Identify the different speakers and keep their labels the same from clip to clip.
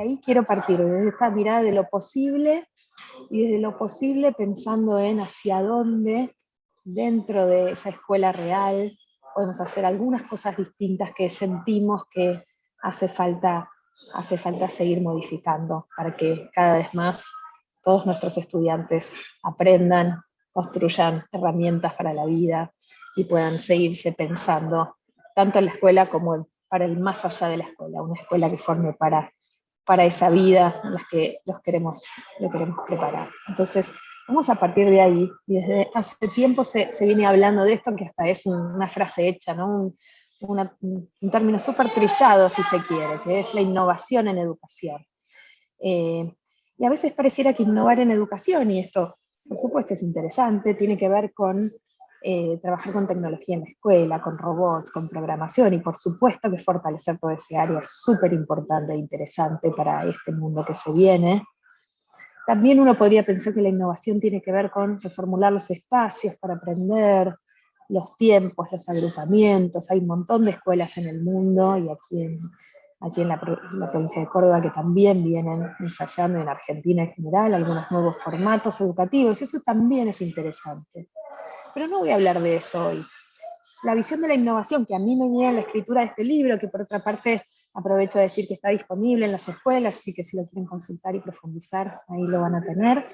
Speaker 1: ahí quiero partir, desde esta mirada de lo posible, y desde lo posible pensando en hacia dónde, dentro de esa escuela real, podemos hacer algunas cosas distintas que sentimos que hace falta seguir modificando para que cada vez más todos nuestros estudiantes aprendan, construyan herramientas para la vida y puedan seguirse pensando tanto en la escuela como para el más allá de la escuela, una escuela que forme para esa vida en la que lo queremos preparar. Entonces, vamos a partir de ahí, y desde hace tiempo se viene hablando de esto, que hasta es una frase hecha, ¿no? Un término súper trillado, si se quiere, que es la innovación en educación. Y a veces pareciera que innovar en educación, y esto por supuesto es interesante, tiene que ver con trabajar con tecnología en la escuela, con robots, con programación, y por supuesto que fortalecer toda esa área es súper importante e interesante para este mundo que se viene. También uno podría pensar que la innovación tiene que ver con reformular los espacios para aprender, los tiempos, los agrupamientos. Hay un montón de escuelas en el mundo, y allí en la provincia de Córdoba, que también vienen ensayando, en Argentina en general, algunos nuevos formatos educativos. Eso también es interesante. Pero no voy a hablar de eso hoy. La visión de la innovación que a mí me guía en la escritura de este libro, que por otra parte aprovecho de decir que está disponible en las escuelas, así que si lo quieren consultar y profundizar, ahí lo van a tener.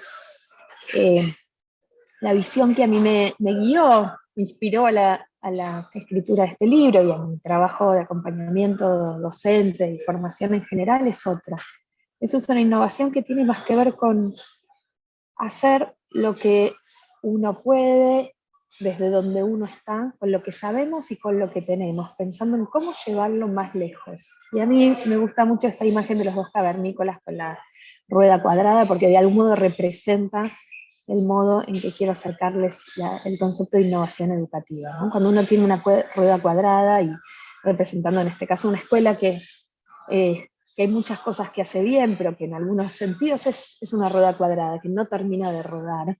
Speaker 1: La visión que a mí me guió, me inspiró a la escritura de este libro y a mi trabajo de acompañamiento docente y formación en general es otra. Eso es una innovación que tiene más que ver con hacer lo que uno puede, desde donde uno está, con lo que sabemos y con lo que tenemos, pensando en cómo llevarlo más lejos. Y a mí me gusta mucho esta imagen de los dos cavernícolas con la rueda cuadrada, porque de algún modo representa el modo en que quiero acercarles el concepto de innovación educativa, ¿no? Cuando uno tiene una rueda cuadrada, y representando en este caso una escuela que hay muchas cosas que hace bien, pero que en algunos sentidos es una rueda cuadrada, que no termina de rodar,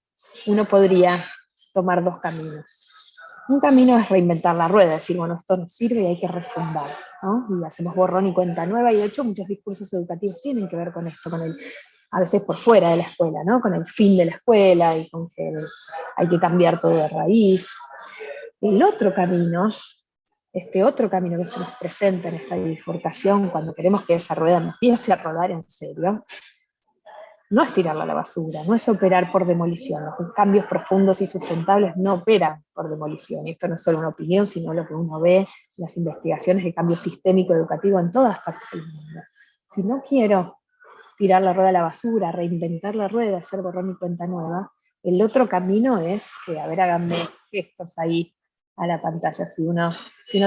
Speaker 1: uno podría tomar dos caminos. Un camino es reinventar la rueda, decir, bueno, esto no sirve y hay que refundar, ¿no? Y hacemos borrón y cuenta nueva, y de hecho muchos discursos educativos tienen que ver con esto, a veces por fuera de la escuela, ¿no? Con el fin de la escuela y con que hay que cambiar todo de raíz. El otro camino, este otro camino que se nos presenta en esta bifurcación, cuando queremos que esa rueda empiece a rodar en serio, no es tirarla a la basura, no es operar por demolición. Los cambios profundos y sustentables no operan por demolición. Y esto no es solo una opinión, sino lo que uno ve en las investigaciones de cambio sistémico educativo en todas partes del mundo. Si no quiero tirar la rueda a la basura, reinventar la rueda, hacer borrón y cuenta nueva, el otro camino es que, a ver, háganme gestos ahí a la pantalla. Si uno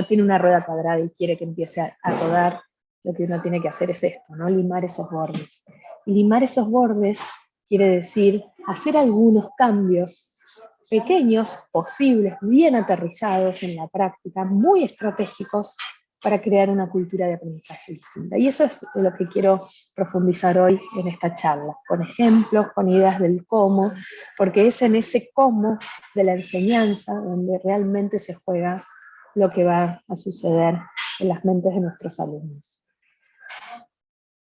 Speaker 1: tiene una rueda cuadrada y quiere que empiece a rodar, lo que uno tiene que hacer es esto, ¿no? Limar esos bordes. Limar esos bordes quiere decir hacer algunos cambios pequeños, posibles, bien aterrizados en la práctica, muy estratégicos, para crear una cultura de aprendizaje distinta. Y eso es lo que quiero profundizar hoy en esta charla, con ejemplos, con ideas del cómo, porque es en ese cómo de la enseñanza donde realmente se juega lo que va a suceder en las mentes de nuestros alumnos.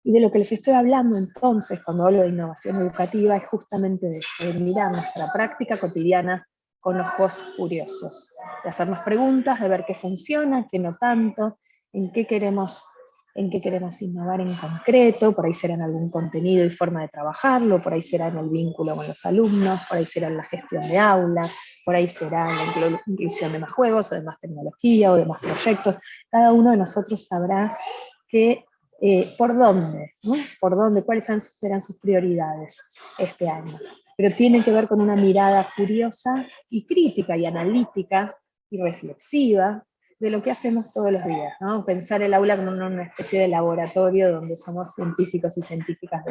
Speaker 1: Y de lo que les estoy hablando entonces, cuando hablo de innovación educativa, es justamente de mirar nuestra práctica cotidiana con ojos curiosos, de hacernos preguntas, de ver qué funciona, qué no tanto, en qué queremos innovar en concreto. Por ahí será en algún contenido y forma de trabajarlo, por ahí será en el vínculo con los alumnos, por ahí será en la gestión de aula, por ahí será en la inclusión de más juegos, o de más tecnología, o de más proyectos. Cada uno de nosotros sabrá que por dónde, ¿no? Por dónde, cuáles serán sus prioridades este año. Pero tiene que ver con una mirada curiosa y crítica y analítica y reflexiva de lo que hacemos todos los días, ¿no? Pensar el aula como una especie de laboratorio donde somos científicos y científicas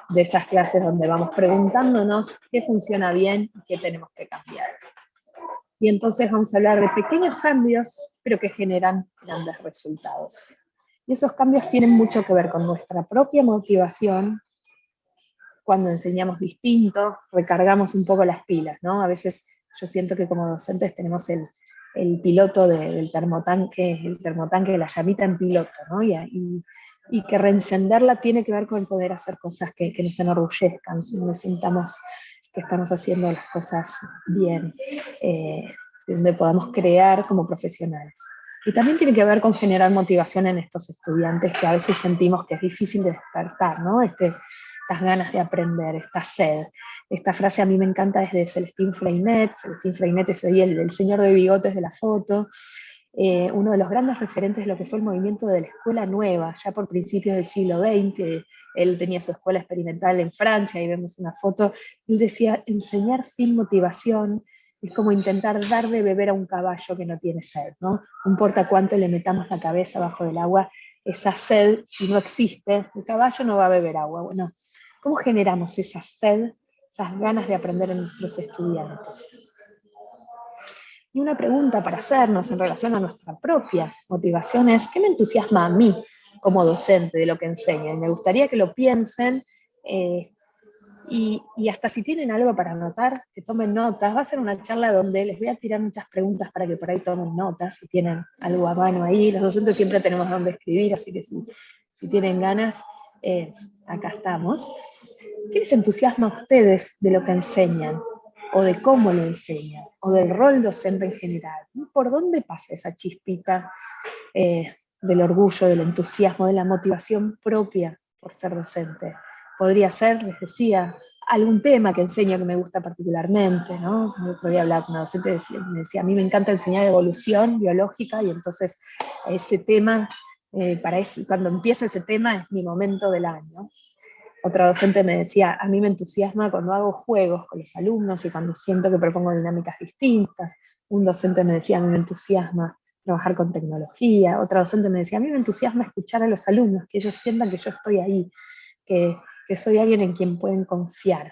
Speaker 1: de esas clases donde vamos preguntándonos qué funciona bien y qué tenemos que cambiar. Y entonces vamos a hablar de pequeños cambios, pero que generan grandes resultados. Y esos cambios tienen mucho que ver con nuestra propia motivación. Cuando enseñamos distinto, recargamos un poco las pilas, ¿no? A veces yo siento que como docentes tenemos el el piloto del termotanque, el termotanque de la llamita en piloto, ¿no? Y que reencenderla tiene que ver con el poder hacer cosas que nos enorgullezcan, que nos sintamos que estamos haciendo las cosas bien, donde podamos crear como profesionales. Y también tiene que ver con generar motivación en estos estudiantes que a veces sentimos que es difícil de despertar, ¿no? Estas ganas de aprender, esta sed. Esta frase a mí me encanta, es de Celestín Freinet. Celestín Freinet es el señor de bigotes de la foto, uno de los grandes referentes de lo que fue el movimiento de la escuela nueva, ya por principios del siglo XX. Él tenía su escuela experimental en Francia, ahí vemos una foto. Él decía, enseñar sin motivación es como intentar dar de beber a un caballo que no tiene sed, ¿no? No importa cuánto le metamos la cabeza bajo del agua, esa sed, si no existe, el caballo no va a beber agua. Bueno, ¿cómo generamos esa sed, esas ganas de aprender en nuestros estudiantes? Y una pregunta para hacernos en relación a nuestra propia motivación es, ¿qué me entusiasma a mí como docente de lo que enseño? Y me gustaría que lo piensen, y hasta si tienen algo para anotar, que tomen notas. Va a ser una charla donde les voy a tirar muchas preguntas para que por ahí tomen notas, si tienen algo a mano ahí. Los docentes siempre tenemos donde escribir, así que si tienen ganas, acá estamos. ¿Qué les entusiasma a ustedes de lo que enseñan? O de cómo lo enseñan, o del rol docente en general? ¿Por dónde pasa esa chispita del orgullo, del entusiasmo, de la motivación propia por ser docente? Podría ser, les decía, algún tema que enseño que me gusta particularmente, ¿no? El otro día hablaba con una docente, me decía, a mí me encanta enseñar evolución biológica, y entonces ese tema, cuando empieza ese tema es mi momento del año. Otra docente me decía, a mí me entusiasma cuando hago juegos con los alumnos y cuando siento que propongo dinámicas distintas. Un docente me decía, a mí me entusiasma trabajar con tecnología. Otra docente me decía, a mí me entusiasma escuchar a los alumnos, que ellos sientan que yo estoy ahí, que soy alguien en quien pueden confiar.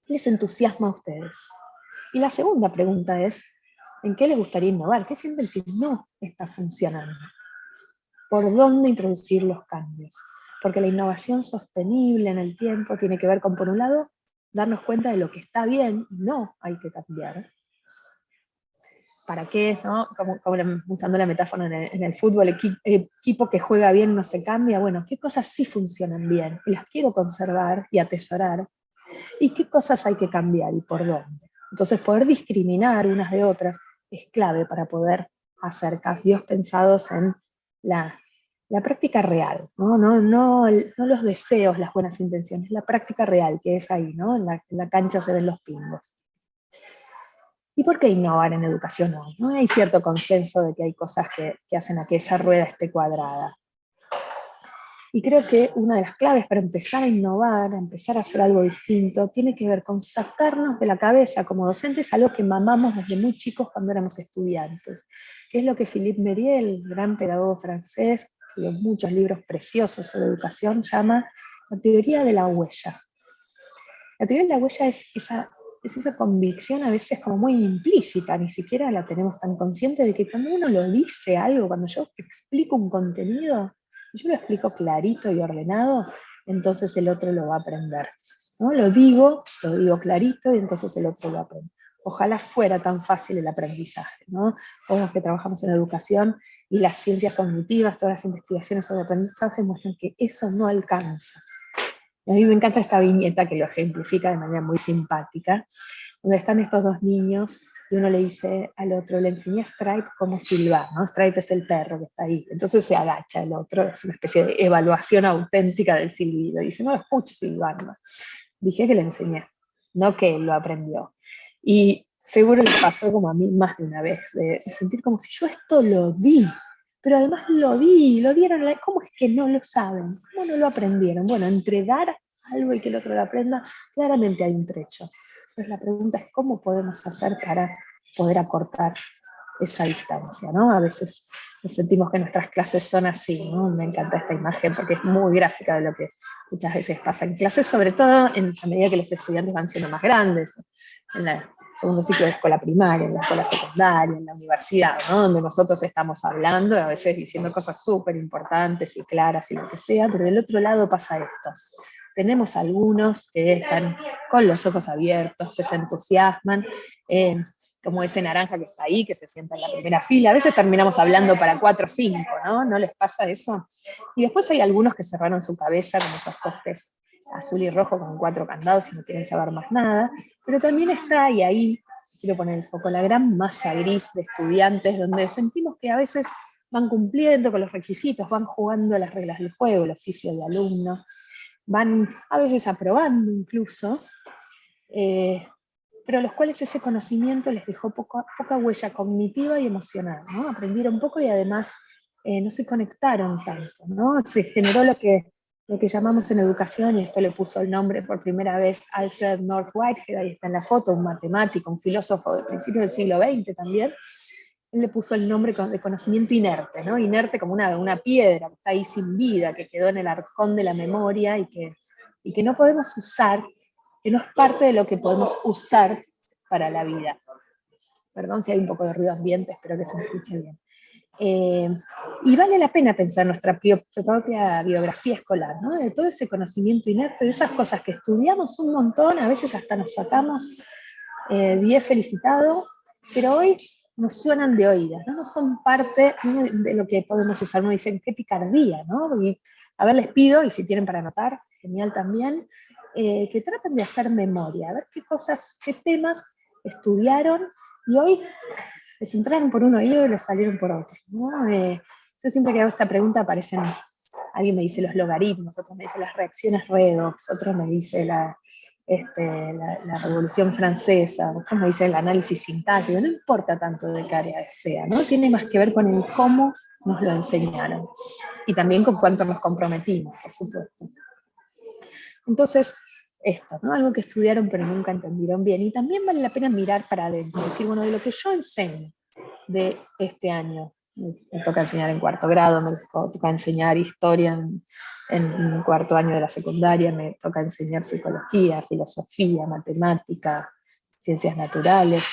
Speaker 1: ¿Qué les entusiasma a ustedes? Y la segunda pregunta es, ¿en qué les gustaría innovar? ¿Qué sienten que no está funcionando? ¿Por dónde introducir los cambios? Porque la innovación sostenible en el tiempo tiene que ver con, por un lado, darnos cuenta de lo que está bien y no hay que cambiar. ¿Para qué? ¿No? Como usando la metáfora en el fútbol, equipo que juega bien no se cambia. Bueno, ¿qué cosas sí funcionan bien? Y las quiero conservar y atesorar. ¿Y qué cosas hay que cambiar y por dónde? Entonces, poder discriminar unas de otras es clave para poder hacer cambios pensados en la práctica real, no los deseos, las buenas intenciones, la práctica real, que es ahí, ¿no? En la cancha se ven los pingos. ¿Y por qué innovar en educación hoy? ¿No? Hay cierto consenso de que hay cosas que hacen a que esa rueda esté cuadrada. Y creo que una de las claves para empezar a innovar, a empezar a hacer algo distinto, tiene que ver con sacarnos de la cabeza como docentes algo que mamamos desde muy chicos cuando éramos estudiantes, que es lo que Philippe Meriel, gran pedagogo francés, escribió muchos libros preciosos sobre educación, llama la teoría de la huella. La teoría de la huella es esa convicción a veces como muy implícita, ni siquiera la tenemos tan consciente, de que cuando uno lo dice algo, cuando yo explico un contenido, yo lo explico clarito y ordenado, entonces el otro lo va a aprender, ¿no? Lo digo clarito y entonces el otro lo aprende. Ojalá fuera tan fácil el aprendizaje, ¿no? Todos los que trabajamos en educación y las ciencias cognitivas, todas las investigaciones sobre aprendizaje muestran que eso no alcanza. Y a mí me encanta esta viñeta que lo ejemplifica de manera muy simpática, donde están estos dos niños y uno le dice al otro, le enseñé a Stripe cómo silbar, ¿no? Stripe es el perro que está ahí. Entonces se agacha el otro, es una especie de evaluación auténtica del silbido. Y dice, no lo escucho silbando. Dije que le enseñé, no que él lo aprendió. Y seguro le pasó como a mí más de una vez, de sentir como si yo esto lo di, pero además lo dieron, ¿cómo es que no lo saben? ¿Cómo no lo aprendieron? Bueno, entre dar algo y que el otro lo aprenda, claramente hay un trecho. Entonces la pregunta es, ¿cómo podemos hacer para poder acortar esa distancia, ¿no? A veces nos sentimos que nuestras clases son así, ¿no? Me encanta esta imagen porque es muy gráfica de lo que muchas veces pasa en clases, sobre todo a medida que los estudiantes van siendo más grandes, en el segundo ciclo de escuela primaria, en la escuela secundaria, en la universidad, ¿no? Donde nosotros estamos hablando, a veces diciendo cosas súper importantes y claras y lo que sea, pero del otro lado pasa esto. tenemos algunos que están con los ojos abiertos, que se entusiasman, como ese naranja que está ahí, que se sienta en la primera fila. A veces terminamos hablando para 4 o 5, ¿no? ¿No les pasa eso? Y después hay algunos que cerraron su cabeza con esos postes azul y rojo con 4 candados y no quieren saber más nada. Pero también está, y ahí quiero poner el foco, la gran masa gris de estudiantes, donde sentimos que a veces van cumpliendo con los requisitos, van jugando las reglas del juego, el oficio de alumno, van a veces aprobando incluso, pero a los cuales ese conocimiento les dejó poca huella cognitiva y emocional, ¿no? Aprendieron poco y además no se conectaron tanto, ¿no? Se generó lo que llamamos en educación, y esto le puso el nombre por primera vez Alfred North Whitehead, ahí está en la foto, un matemático, un filósofo de principios del siglo XX también. Él le puso el nombre de conocimiento inerte, ¿no? Inerte como una piedra que está ahí sin vida, que quedó en el arcón de la memoria y que no podemos usar, que no es parte de lo que podemos usar para la vida. Perdón si hay un poco de ruido ambiente, espero que se me escuche bien. Y vale la pena pensar nuestra propia biografía escolar, ¿no? De todo ese conocimiento inerte, de esas cosas que estudiamos un montón, a veces hasta nos sacamos 10 felicitado, pero hoy nos suenan de oídas, ¿no? No son parte de lo que podemos usar. Uno dice, qué picardía, ¿no? Y, a ver, les pido, y si tienen para anotar, genial también, que traten de hacer memoria, a ver qué cosas, qué temas estudiaron, y hoy les entraron por un oído y les salieron por otro, ¿no? Yo siempre que hago esta pregunta aparecen, alguien me dice los logaritmos, otros me dicen las reacciones redox, otros me dice la Revolución Francesa, otros me dicen el análisis sintáctico, no importa tanto de qué área sea, ¿no? Tiene más que ver con el cómo nos lo enseñaron, y también con cuánto nos comprometimos, por supuesto. Entonces, esto, ¿no? Algo que estudiaron pero nunca entendieron bien. Y también vale la pena mirar para adentro, decir, bueno, de lo que yo enseño de este año, me toca enseñar en 4º grado, me toca enseñar historia en 4º año de la secundaria, me toca enseñar psicología, filosofía, matemática, ciencias naturales.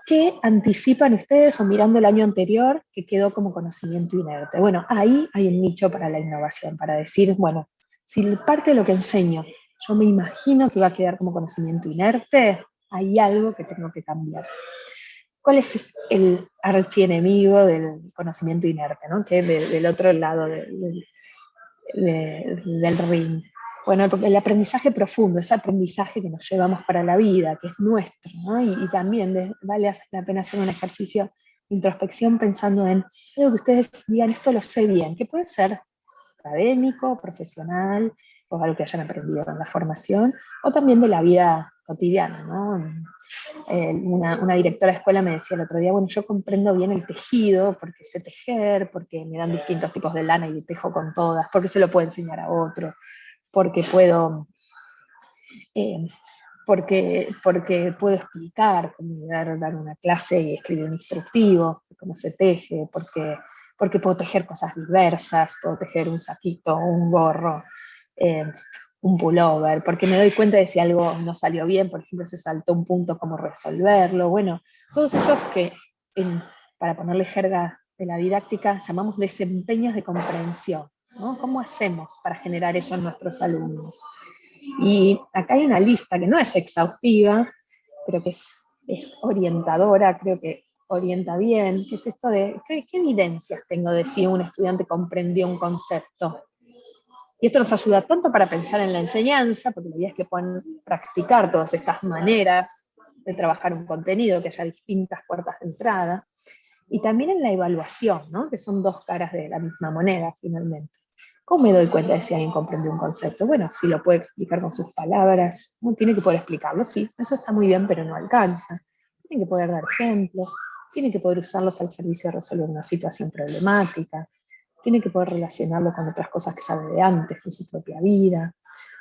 Speaker 1: ¿Qué anticipan ustedes o mirando el año anterior que quedó como conocimiento inerte? Bueno, ahí hay un nicho para la innovación, para decir, bueno, si parte de lo que enseño yo me imagino que va a quedar como conocimiento inerte, hay algo que tengo que cambiar. ¿Cuál es el archienemigo del conocimiento inerte, ¿no? Que es del otro lado del ring? Bueno, porque el aprendizaje profundo, ese aprendizaje que nos llevamos para la vida, que es nuestro, ¿no? Y también vale la pena hacer un ejercicio de introspección pensando en algo que ustedes digan, esto lo sé bien, que puede ser académico, profesional, o algo que hayan aprendido en la formación, o también de la vida cotidiana, ¿no? Una directora de escuela me decía el otro día, bueno, yo comprendo bien el tejido, porque sé tejer, porque me dan distintos tipos de lana y tejo con todas, porque se lo puedo enseñar a otro, porque puedo, porque puedo explicar, como dar una clase y escribir un instructivo de cómo se teje, porque puedo tejer cosas diversas, puedo tejer un saquito, un gorro, un pullover, porque me doy cuenta de si algo no salió bien, por ejemplo, se saltó un punto, cómo resolverlo. Bueno, todos esos que, para ponerle jerga de la didáctica, llamamos desempeños de comprensión, ¿no? ¿Cómo hacemos para generar eso en nuestros alumnos? Y acá hay una lista que no es exhaustiva, pero que es orientadora, creo que orienta bien, que es esto de, ¿qué evidencias tengo de si un estudiante comprendió un concepto? Y esto nos ayuda tanto para pensar en la enseñanza, porque la idea es que puedan practicar todas estas maneras de trabajar un contenido, que haya distintas puertas de entrada, y también en la evaluación, ¿no? Que son 2 caras de la misma moneda, finalmente. ¿Cómo me doy cuenta de si alguien comprendió un concepto? Bueno, si lo puede explicar con sus palabras, ¿no? Tiene que poder explicarlo, sí, eso está muy bien, pero no alcanza. Tiene que poder dar ejemplos, tiene que poder usarlos al servicio de resolver una situación problemática, tiene que poder relacionarlo con otras cosas que sabe de antes, con su propia vida,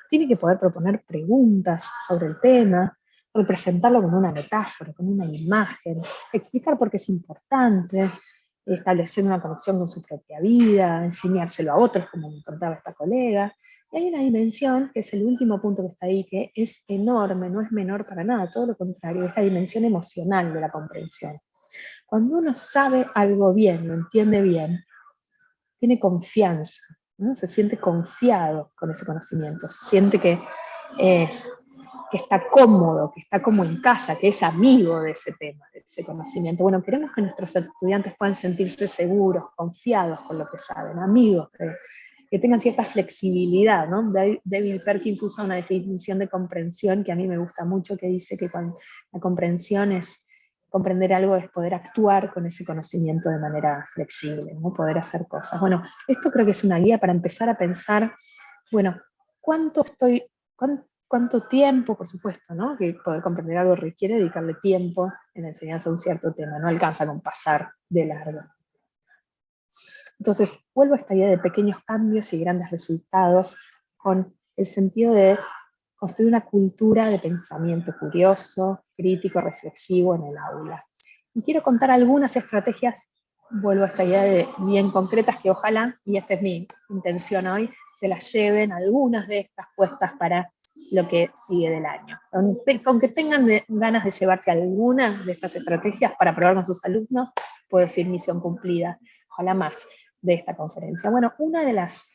Speaker 1: tiene que poder proponer preguntas sobre el tema, representarlo con una metáfora, con una imagen, explicar por qué es importante, establecer una conexión con su propia vida, enseñárselo a otros, como me contaba esta colega. Y hay una dimensión, que es el último punto que está ahí, que es enorme, no es menor para nada, todo lo contrario, es la dimensión emocional de la comprensión. Cuando uno sabe algo bien, lo entiende bien, tiene confianza ¿no? Se siente confiado con ese conocimiento, se siente que está cómodo, que está como en casa, que es amigo de ese tema, de ese conocimiento. Bueno, queremos que nuestros estudiantes puedan sentirse seguros, confiados con lo que saben, amigos, que tengan cierta flexibilidad, ¿no? David Perkins usa una definición de comprensión que a mí me gusta mucho, que dice que cuando la comprensión es, comprender algo es poder actuar con ese conocimiento de manera flexible, ¿no? Poder hacer cosas. Bueno, esto creo que es una guía para empezar a pensar, bueno, ¿cuánto tiempo, por supuesto, ¿no? Que poder comprender algo requiere dedicarle tiempo en la enseñanza de un cierto tema, no alcanza con pasar de largo. Entonces, vuelvo a esta idea de pequeños cambios y grandes resultados con el sentido de construir una cultura de pensamiento curioso, crítico, reflexivo en el aula. Y quiero contar algunas estrategias, vuelvo a esta idea de bien concretas, que ojalá, y esta es mi intención hoy, se las lleven algunas de estas puestas para lo que sigue del año. Con que tengan ganas de llevarse algunas de estas estrategias para probar con sus alumnos, puedo decir misión cumplida, ojalá más de esta conferencia. Bueno, una de las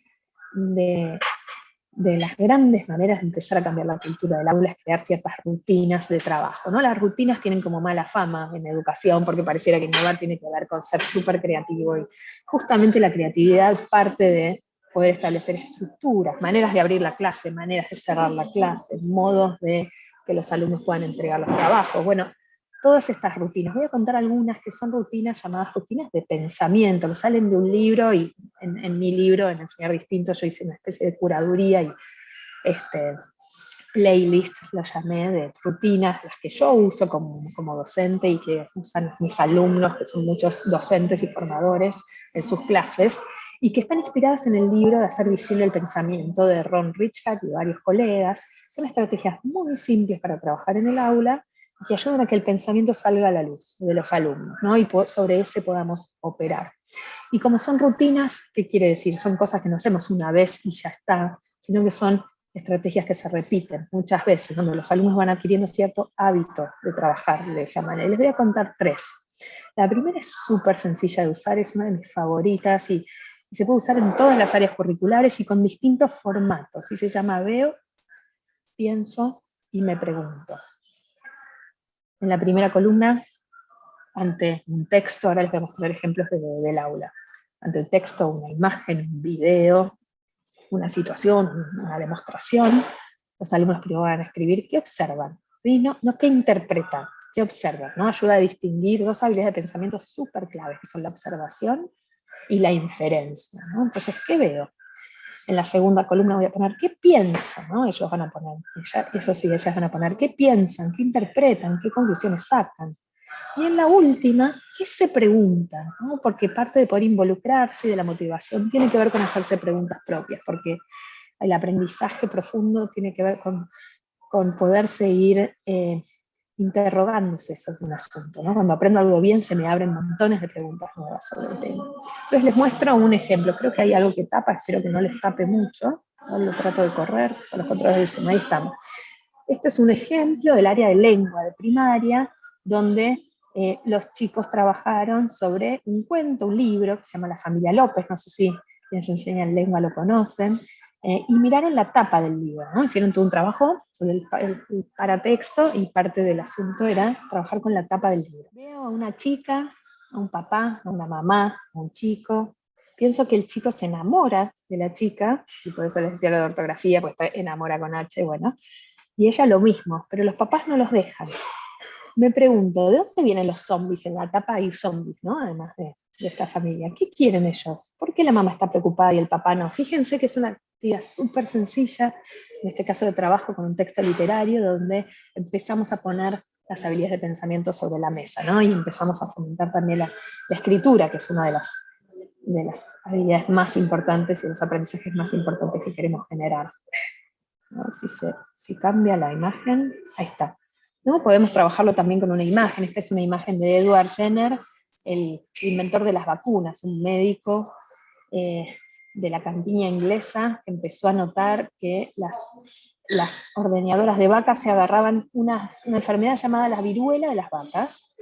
Speaker 1: grandes maneras de empezar a cambiar la cultura del aula es crear ciertas rutinas de trabajo, ¿no? Las rutinas tienen como mala fama en educación porque pareciera que innovar tiene que ver con ser súper creativo, y justamente la creatividad parte de poder establecer estructuras, maneras de abrir la clase, maneras de cerrar la clase, modos de que los alumnos puedan entregar los trabajos. Bueno, todas estas rutinas. Voy a contar algunas que son rutinas llamadas rutinas de pensamiento, que salen de un libro, y en mi libro, en Enseñar Distinto, yo hice una especie de curaduría y playlist, lo llamé, de rutinas, las que yo uso como docente y que usan mis alumnos, que son muchos docentes y formadores en sus clases, y que están inspiradas en el libro de Hacer visible el pensamiento de Ron Richard y varios colegas. Son estrategias muy simples para trabajar en el aula y que ayudan a que el pensamiento salga a la luz de los alumnos, ¿no? Y sobre ese podamos operar. Y como son rutinas, ¿qué quiere decir? Son cosas que no hacemos una vez y ya está, sino que son estrategias que se repiten muchas veces, donde los alumnos van adquiriendo cierto hábito de trabajar de esa manera. Y les voy a contar tres. La primera es súper sencilla de usar, es una de mis favoritas y se puede usar en todas las áreas curriculares y con distintos formatos. Y se llama Veo, Pienso y Me Pregunto. En la primera columna, ante un texto, ahora les voy a mostrar ejemplos del aula. Ante el texto, una imagen, un video, una situación, una demostración, los alumnos primero van a escribir qué observan, ¿sí? No qué interpretan, qué observan, ¿no? Ayuda a distinguir dos habilidades de pensamiento súper claves, que son la observación y la inferencia, ¿no? Entonces, ¿qué veo? En la segunda columna voy a poner qué piensan, ¿no? Ellos van a poner, ellos y ellas van a poner qué piensan, qué interpretan, qué conclusiones sacan. Y en la última, ¿qué se preguntan? ¿No? Porque parte de poder involucrarse y de la motivación tiene que ver con hacerse preguntas propias, porque el aprendizaje profundo tiene que ver con poder seguir interrogándose sobre un asunto, ¿no? Cuando aprendo algo bien se me abren montones de preguntas nuevas sobre el tema. Entonces les muestro un ejemplo, creo que hay algo que tapa, espero que no les tape mucho, ahora lo trato de correr, son los controles de Zoom, ahí estamos. Este es un ejemplo del área de lengua de primaria, donde los chicos trabajaron sobre un cuento, un libro, que se llama La familia López, no sé si quienes enseñan lengua lo conocen, y miraron la tapa del libro, ¿no? Hicieron todo un trabajo sobre el paratexto, y parte del asunto era trabajar con la tapa del libro. Veo a una chica, a un papá, a una mamá, a un chico. Pienso que el chico se enamora de la chica, y por eso les decía lo de ortografía, pues está enamora con H, bueno, y ella lo mismo, pero los papás no los dejan. Me pregunto, ¿de dónde vienen los zombies? En la tapa hay zombies, ¿no? Además de esta familia. ¿Qué quieren ellos? ¿Por qué la mamá está preocupada y el papá no? Fíjense que es una actividad súper sencilla, en este caso de trabajo con un texto literario, donde empezamos a poner las habilidades de pensamiento sobre la mesa, ¿no? Y empezamos a fomentar también la escritura, que es una de las habilidades más importantes y los aprendizajes más importantes que queremos generar. A ver si cambia la imagen. Ahí está. ¿No? Podemos trabajarlo también con una imagen. Esta es una imagen de Edward Jenner, el inventor de las vacunas, un médico de la campiña inglesa, que empezó a notar que las ordeñadoras de vacas se agarraban una enfermedad llamada la viruela de las vacas,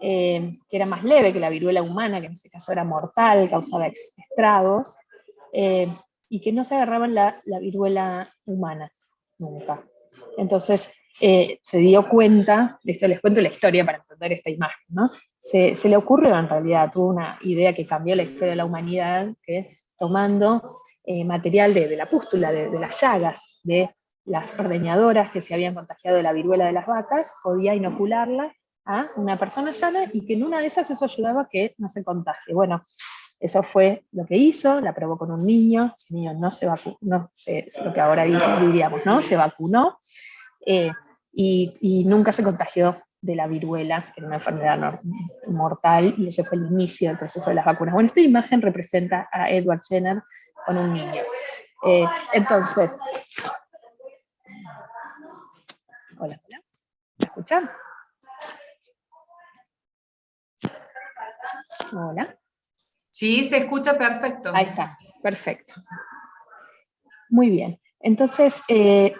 Speaker 1: que era más leve que la viruela humana, que en ese caso era mortal, causaba estragos. y que no se agarraban la viruela humana, nunca. Entonces se dio cuenta, de esto les cuento la historia para entender esta imagen, ¿no? Se le ocurrió en realidad, tuvo una idea que cambió la historia de la humanidad, que tomando material de la pústula, de las llagas, de las ordeñadoras que se habían contagiado de la viruela de las vacas, podía inocularla a una persona sana y que en una de esas eso ayudaba a que no se contagie. Bueno, eso fue lo que hizo, la probó con un niño, ese niño no se vacunó, lo que ahora diríamos, ¿no? Se vacunó, y nunca se contagió de la viruela, que era una enfermedad mortal, y ese fue el inicio del proceso de las vacunas. Bueno, esta imagen representa a Edward Jenner con un niño. Entonces, hola, hola, ¿me escuchan? Hola.
Speaker 2: Sí, se escucha perfecto.
Speaker 1: Ahí está, perfecto. Muy bien. Entonces,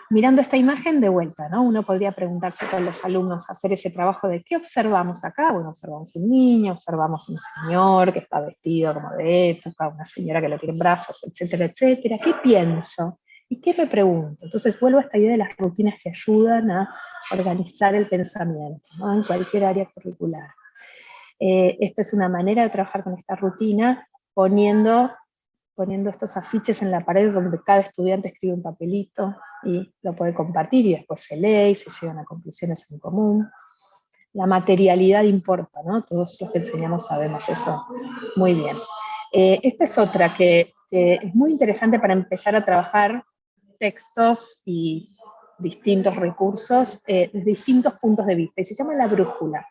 Speaker 1: mirando esta imagen de vuelta, ¿no? Uno podría preguntarse con los alumnos, hacer ese trabajo de ¿qué observamos acá? Bueno, observamos un niño, observamos un señor que está vestido como de época, una señora que lo tiene en brazos, etcétera, etcétera. ¿Qué pienso? ¿Y qué me pregunto? Entonces vuelvo a esta idea de las rutinas que ayudan a organizar el pensamiento, ¿no? En cualquier área curricular. Esta es una manera de trabajar con esta rutina, poniendo estos afiches en la pared donde cada estudiante escribe un papelito y lo puede compartir y después se lee y se llegan a conclusiones en común. La materialidad importa, ¿no? Todos los que enseñamos sabemos eso muy bien. Esta es otra que es muy interesante para empezar a trabajar textos y distintos recursos desde distintos puntos de vista, y se llama la brújula,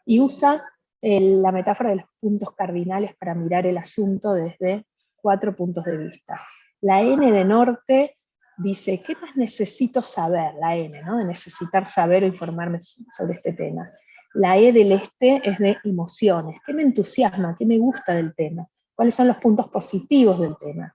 Speaker 1: y usa la metáfora de los puntos cardinales para mirar el asunto desde 4 puntos de vista. La N de norte dice, ¿qué más necesito saber? La N, ¿no? De necesitar saber o informarme sobre este tema. La E del este es de emociones. ¿Qué me entusiasma? ¿Qué me gusta del tema? ¿Cuáles son los puntos positivos del tema?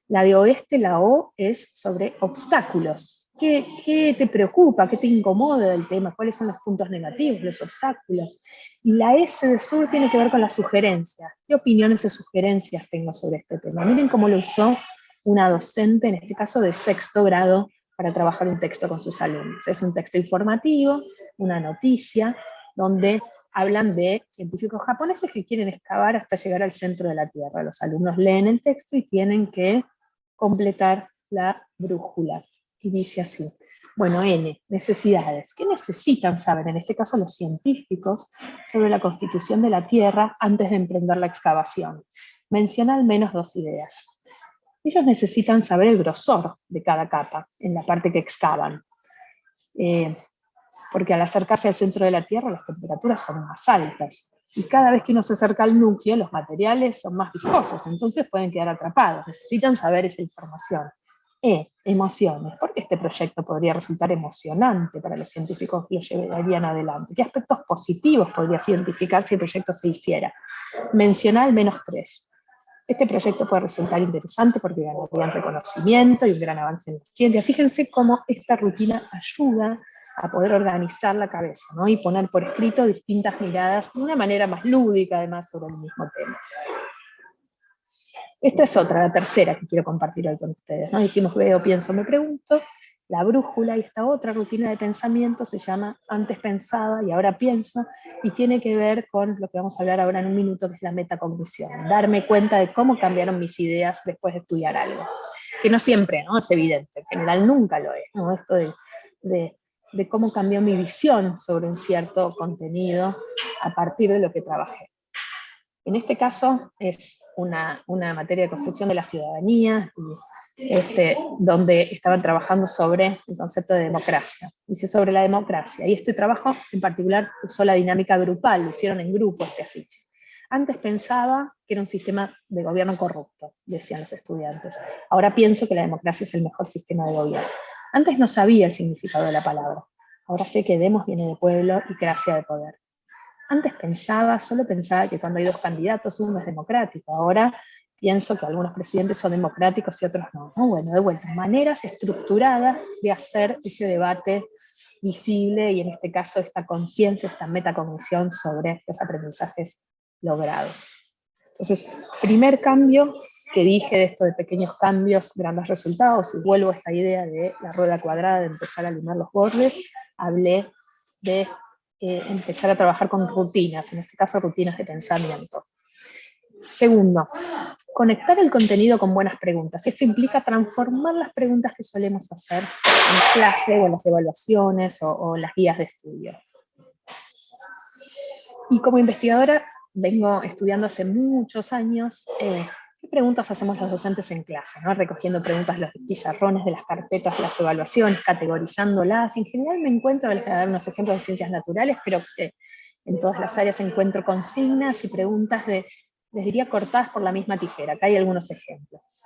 Speaker 1: La de oeste, la O, es sobre obstáculos. ¿Qué te preocupa? ¿Qué te incomoda del tema? ¿Cuáles son los puntos negativos, los obstáculos? Y la S de sur tiene que ver con las sugerencias. ¿Qué opiniones o sugerencias tengo sobre este tema? Miren cómo lo usó una docente, en este caso de 6º grado, para trabajar un texto con sus alumnos. Es un texto informativo, una noticia, donde hablan de científicos japoneses que quieren excavar hasta llegar al centro de la Tierra. Los alumnos leen el texto y tienen que completar la brújula. Y dice así, bueno, N, necesidades. ¿Qué necesitan saber, en este caso los científicos, sobre la constitución de la Tierra antes de emprender la excavación? Menciona al menos 2 ideas. Ellos necesitan saber el grosor de cada capa en la parte que excavan. Porque al acercarse al centro de la Tierra las temperaturas son más altas. Y cada vez que uno se acerca al núcleo, los materiales son más viscosos, entonces pueden quedar atrapados. Necesitan saber esa información. Emociones. ¿Por qué este proyecto podría resultar emocionante para los científicos que lo llevarían adelante? ¿Qué aspectos positivos podrías identificar si el proyecto se hiciera? Menciona al menos 3. Este proyecto puede resultar interesante porque ganarían reconocimiento y un gran avance en la ciencia. Fíjense cómo esta rutina ayuda a poder organizar la cabeza, ¿no? Y poner por escrito distintas miradas de una manera más lúdica, además, sobre el mismo tema. Esta es otra, la tercera que quiero compartir hoy con ustedes, ¿no? Dijimos veo, pienso, me pregunto. La brújula, y esta otra rutina de pensamiento se llama antes pensaba y ahora pienso, y tiene que ver con lo que vamos a hablar ahora en un minuto, que es la metacognición, darme cuenta de cómo cambiaron mis ideas después de estudiar algo, que no siempre, ¿no? Es evidente, en general nunca lo es, ¿no? Esto de cómo cambió mi visión sobre un cierto contenido a partir de lo que trabajé. En este caso es una materia de construcción de la ciudadanía, donde estaban trabajando sobre el concepto de democracia. Dice sobre la democracia, y este trabajo en particular usó la dinámica grupal, lo hicieron en grupo este afiche. Antes pensaba que era un sistema de gobierno corrupto, decían los estudiantes. Ahora pienso que la democracia es el mejor sistema de gobierno. Antes no sabía el significado de la palabra. Ahora sé que demos viene de pueblo y gracia de poder. Antes solo pensaba que cuando hay 2 candidatos uno es democrático. Ahora pienso que algunos presidentes son democráticos y otros no. Bueno, de vuelta, maneras estructuradas de hacer ese debate visible y en este caso esta conciencia, esta metacognición sobre los aprendizajes logrados. Entonces, primer cambio que dije de esto de pequeños cambios, grandes resultados, y vuelvo a esta idea de la rueda cuadrada, de empezar a limar los bordes, hablé de empezar a trabajar con rutinas, en este caso rutinas de pensamiento. Segundo, conectar el contenido con buenas preguntas. Esto implica transformar las preguntas que solemos hacer en clase o en las evaluaciones o las guías de estudio. Y como investigadora vengo estudiando hace muchos años qué preguntas hacemos los docentes en clase, ¿no? Recogiendo preguntas de los pizarrones, de las carpetas, de las evaluaciones, categorizándolas. En general me encuentro, les voy a dar unos ejemplos de ciencias naturales, pero en todas las áreas encuentro consignas y preguntas les diría, cortadas por la misma tijera. Acá hay algunos ejemplos.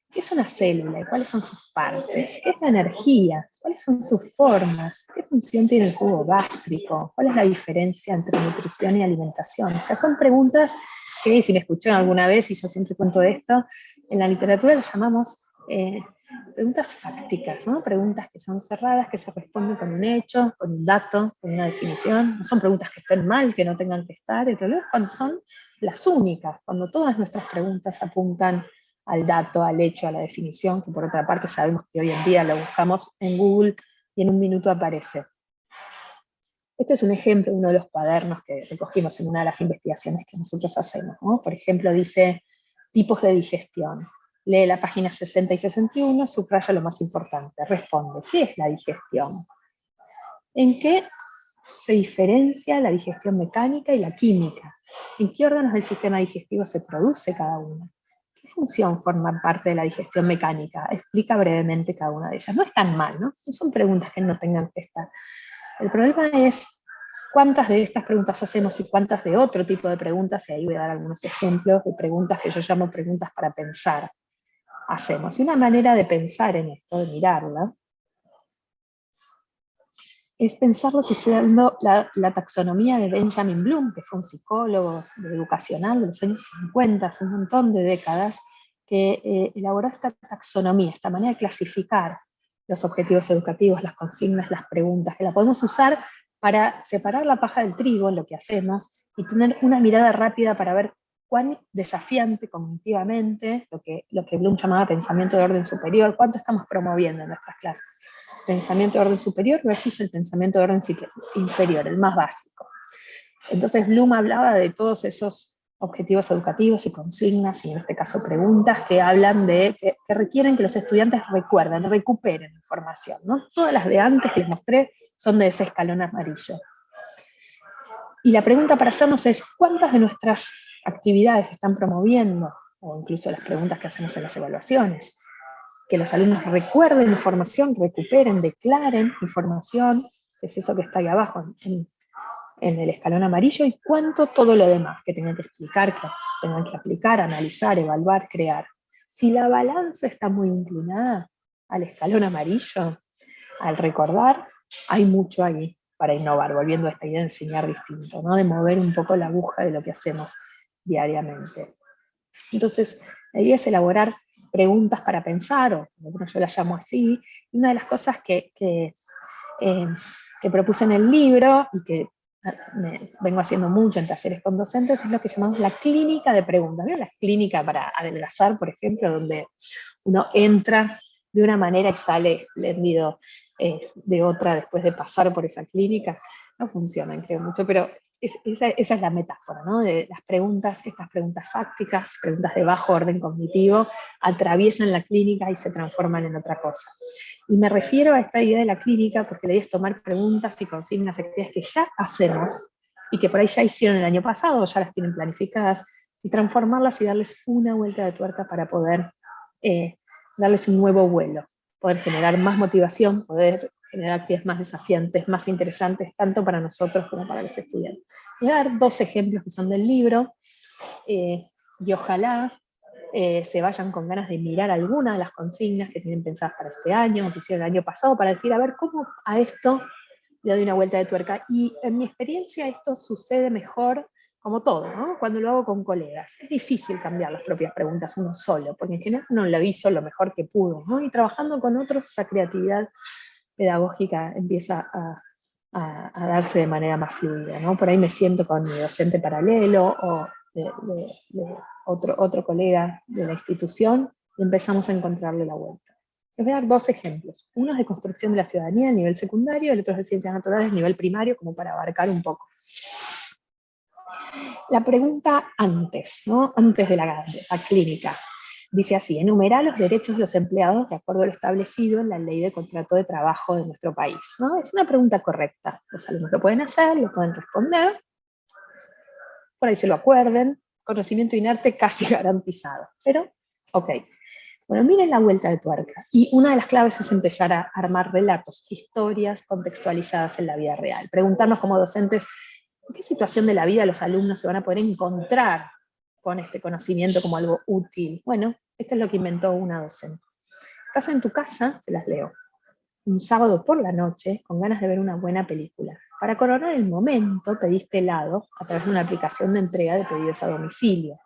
Speaker 1: ¿Qué es una célula y cuáles son sus partes? ¿Qué es la energía? ¿Cuáles son sus formas? ¿Qué función tiene el jugo gástrico? ¿Cuál es la diferencia entre nutrición y alimentación? O sea, son preguntas que, si me escucharon alguna vez, y yo siempre cuento esto, en la literatura lo llamamos preguntas fácticas, ¿no? Preguntas que son cerradas, que se responden con un hecho, con un dato, con una definición. No son preguntas que estén mal, que no tengan que estar. El problema es cuando son las únicas, cuando todas nuestras preguntas apuntan al dato, al hecho, a la definición, que por otra parte sabemos que hoy en día lo buscamos en Google y en un minuto aparece. Este es un ejemplo de uno de los cuadernos que recogimos en una de las investigaciones que nosotros hacemos, ¿no? Por ejemplo, dice tipos de digestión. Lee la página 60 y 61, subraya lo más importante, responde, ¿qué es la digestión? ¿En qué se diferencia la digestión mecánica y la química? ¿En qué órganos del sistema digestivo se produce cada uno? ¿Qué función forma parte de la digestión mecánica? Explica brevemente cada una de ellas. No es tan mal, ¿no? No son preguntas que no tengan que estar. El problema es cuántas de estas preguntas hacemos y cuántas de otro tipo de preguntas, y ahí voy a dar algunos ejemplos de preguntas que yo llamo preguntas para pensar, hacemos. Y una manera de pensar en esto, de mirarla, es pensarlo usando la taxonomía de Benjamin Bloom, que fue un psicólogo educacional de los años 50, hace un montón de décadas, que elaboró esta taxonomía, esta manera de clasificar los objetivos educativos, las consignas, las preguntas, que la podemos usar para separar la paja del trigo en lo que hacemos y tener una mirada rápida para ver cuán desafiante cognitivamente, lo que Bloom llamaba pensamiento de orden superior, cuánto estamos promoviendo en nuestras clases. Pensamiento de orden superior versus el pensamiento de orden inferior, el más básico. Entonces Bloom hablaba de todos esos objetivos educativos y consignas, y en este caso preguntas, que hablan de, que requieren que los estudiantes recuerden, recuperen información, ¿no? Todas las de antes que les mostré son de ese escalón amarillo. Y la pregunta para hacernos es, ¿cuántas de nuestras actividades están promoviendo, o incluso las preguntas que hacemos en las evaluaciones, que los alumnos recuerden información, recuperen, declaren información, que es eso que está ahí abajo en el escalón amarillo, y cuánto todo lo demás que tengan que explicar, que tengan que aplicar, analizar, evaluar, crear? Si la balanza está muy inclinada al escalón amarillo, al recordar, hay mucho ahí para innovar, volviendo a esta idea de enseñar distinto, ¿no? De mover un poco la aguja de lo que hacemos diariamente. Entonces, la idea es elaborar preguntas para pensar, o bueno, yo las llamo así, y una de las cosas que propuse en el libro, y que vengo haciendo mucho en talleres con docentes, es lo que llamamos la clínica de preguntas. ¿Vieron la clínica para adelgazar, por ejemplo, donde uno entra de una manera y sale espléndido de otra después de pasar por esa clínica? No funcionan, creo mucho, pero esa es la metáfora, ¿no? De las preguntas, estas preguntas fácticas, preguntas de bajo orden cognitivo, atraviesan la clínica y se transforman en otra cosa. Y me refiero a esta idea de la clínica porque la idea es tomar preguntas y consignas, actividades que ya hacemos y que por ahí ya hicieron el año pasado, o ya las tienen planificadas, y transformarlas y darles una vuelta de tuerca para poder darles un nuevo vuelo, poder generar más motivación, poder generar actividades más desafiantes, más interesantes, tanto para nosotros como para los estudiantes. Voy a dar dos ejemplos que son del libro, y ojalá se vayan con ganas de mirar algunas de las consignas que tienen pensadas para este año, o que hicieron el año pasado, para decir, a ver, ¿cómo a esto le doy una vuelta de tuerca? Y en mi experiencia esto sucede mejor, como todo, ¿no? Cuando lo hago con colegas. Es difícil cambiar las propias preguntas uno solo, porque en general uno lo hizo lo mejor que pudo, ¿no? Y trabajando con otros, esa creatividad pedagógica empieza a darse de manera más fluida, ¿no? Por ahí me siento con mi docente paralelo, o de otro colega de la institución, y empezamos a encontrarle la vuelta. Les voy a dar dos ejemplos. Uno es de construcción de la ciudadanía a nivel secundario, el otro es de ciencias naturales a nivel primario, como para abarcar un poco. La pregunta antes, ¿no? Antes de la clínica. Dice así: enumera los derechos de los empleados de acuerdo a lo establecido en la ley de contrato de trabajo de nuestro país, ¿no? Es una pregunta correcta. Los alumnos lo pueden hacer, lo pueden responder, por ahí se lo acuerden, conocimiento inerte casi garantizado. Pero, ok. Bueno, miren la vuelta de tuerca. Y una de las claves es empezar a armar relatos, historias contextualizadas en la vida real. Preguntarnos como docentes, ¿en qué situación de la vida los alumnos se van a poder encontrar con este conocimiento como algo útil? Bueno, esto es lo que inventó una docente. Estás en tu casa, se las leo, un sábado por la noche, con ganas de ver una buena película. Para coronar el momento, pediste helado a través de una aplicación de entrega de pedidos a domicilio.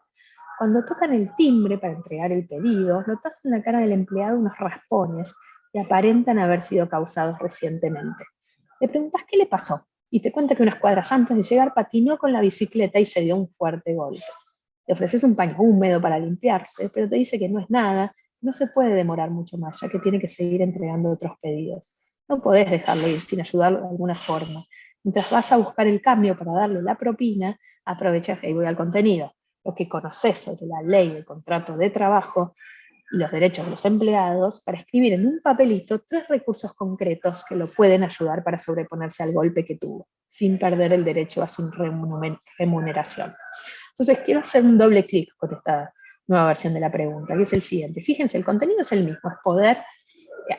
Speaker 1: Cuando tocan el timbre para entregar el pedido, notas en la cara del empleado unos raspones que aparentan haber sido causados recientemente. Le preguntas qué le pasó y te cuenta que unas cuadras antes de llegar patinó con la bicicleta y se dio un fuerte golpe. Le ofreces un paño húmedo para limpiarse, pero te dice que no es nada, no se puede demorar mucho más, ya que tiene que seguir entregando otros pedidos. No podés dejarlo ir sin ayudarlo de alguna forma. Mientras vas a buscar el cambio para darle la propina, aprovechas y voy al contenido. Lo que conoces sobre la ley del contrato de trabajo y los derechos de los empleados, para escribir en un papelito 3 recursos concretos que lo pueden ayudar para sobreponerse al golpe que tuvo, sin perder el derecho a su remuneración. Entonces quiero hacer un doble clic con esta nueva versión de la pregunta, que es el siguiente. Fíjense, el contenido es el mismo, es poder,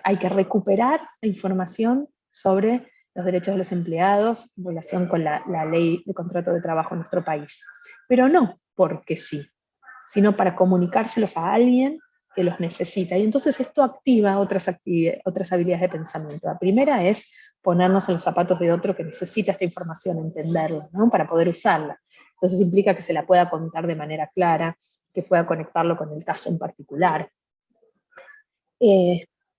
Speaker 1: hay que recuperar la información sobre los derechos de los empleados en relación con la ley de contrato de trabajo en nuestro país. Pero no porque sí, sino para comunicárselos a alguien que los necesita. Y entonces esto activa otras habilidades de pensamiento. La primera es ponernos en los zapatos de otro que necesita esta información, entenderla, ¿no? Para poder usarla. Entonces implica que se la pueda contar de manera clara, que pueda conectarlo con el caso en particular.